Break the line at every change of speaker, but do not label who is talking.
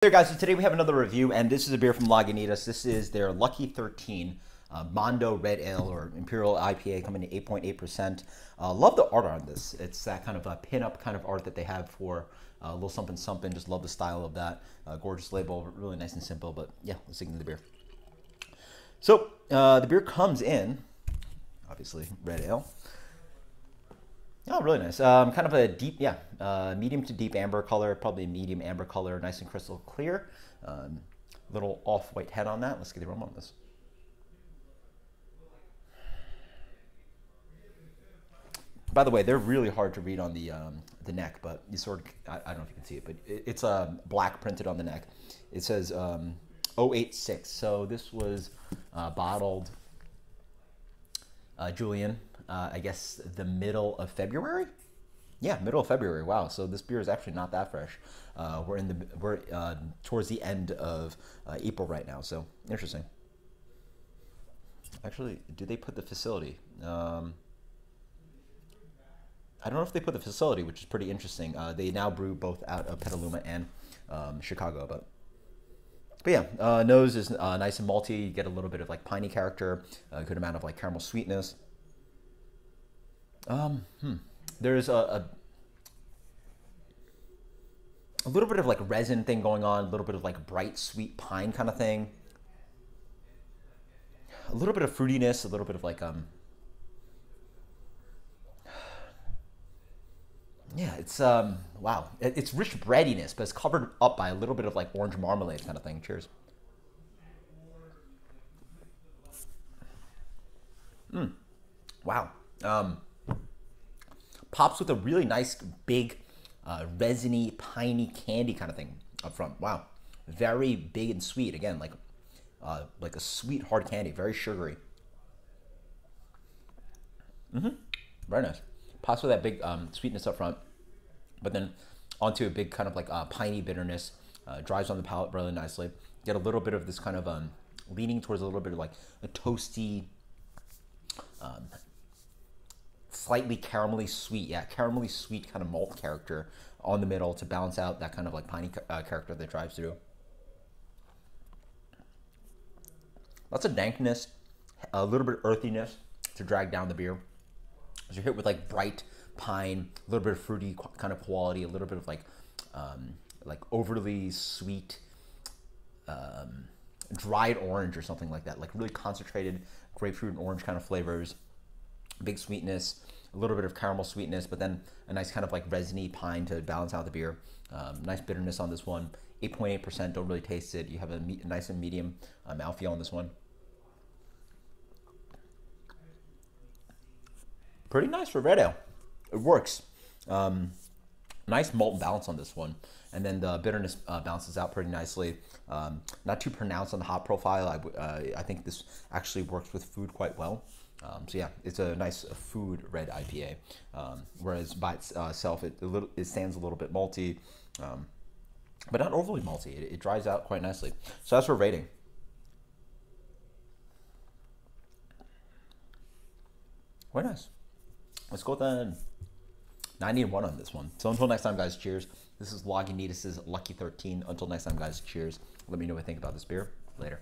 Hey there guys, so today we have another review, and this is a beer from Lagunitas. This is their Lucky 13 Mondo Red Ale or Imperial IPA, coming to 8.8%. Love the art on this. It's that kind of a pin-up kind of art that they have for a little something something. Just love the style of that. Gorgeous label, really nice and simple, but yeah, let's dig into the beer. So the beer comes in, obviously, red ale. Oh, really nice. Kind of a deep, medium to deep amber color, probably a medium amber color, nice and crystal clear. Little off-white head on that. Let's get the aroma on this. By the way, they're really hard to read on the neck, but you sort of, I don't know if you can see it, but it's black printed on the neck. It says 086. So this was bottled, Julian, I guess the middle of February. Yeah, middle of February. Wow. So this beer is actually not that fresh. We're towards the end of April right now. So interesting. Actually, do they put the facility? I don't know if they put the facility, which is pretty interesting. They now brew both out of Petaluma and Chicago, but yeah, nose is nice and malty. You get a little bit of like piney character, a good amount of like caramel sweetness. There's a little bit of like resin thing going on, a little bit of like bright sweet pine kind of thing, a little bit of fruitiness, a little bit of like yeah, it's wow, it's rich breadiness, but it's covered up by a little bit of like orange marmalade kind of thing. Cheers. Wow. Pops with a really nice, big, resiny, piney candy kind of thing up front. Wow. Very big and sweet. Again, like a sweet, hard candy. Very sugary. Very nice. Pops with that big sweetness up front, but then onto a big kind of like piney bitterness. Drives on the palate really nicely. Get a little bit of this kind of leaning towards a little bit of like a toasty, slightly caramelly sweet, caramelly sweet kind of malt character on the middle to balance out that kind of like piney character that drives through. Lots of dankness, a little bit of earthiness to drag down the beer. As you're hit with like bright pine, a little bit of fruity kind of quality, a little bit of like overly sweet, dried orange or something like that, like really concentrated grapefruit and orange kind of flavors. Big sweetness, a little bit of caramel sweetness, but then a nice kind of like resiny pine to balance out the beer. Nice bitterness on this one. 8.8%, don't really taste it. You have a nice and medium mouthfeel on this one. Pretty nice for red ale. It works. Nice malt balance on this one. And then the bitterness balances out pretty nicely. Not too pronounced on the hop profile. I think this actually works with food quite well. So yeah, it's a nice food red IPA. Whereas by itself, it stands a little bit malty, but not overly malty. It dries out quite nicely. So that's for rating. Quite nice. Let's go with a 91 on this one. So until next time, guys, cheers. This is Lagunitas' Lucky 13. Until next time, guys, cheers. Let me know what you think about this beer. Later.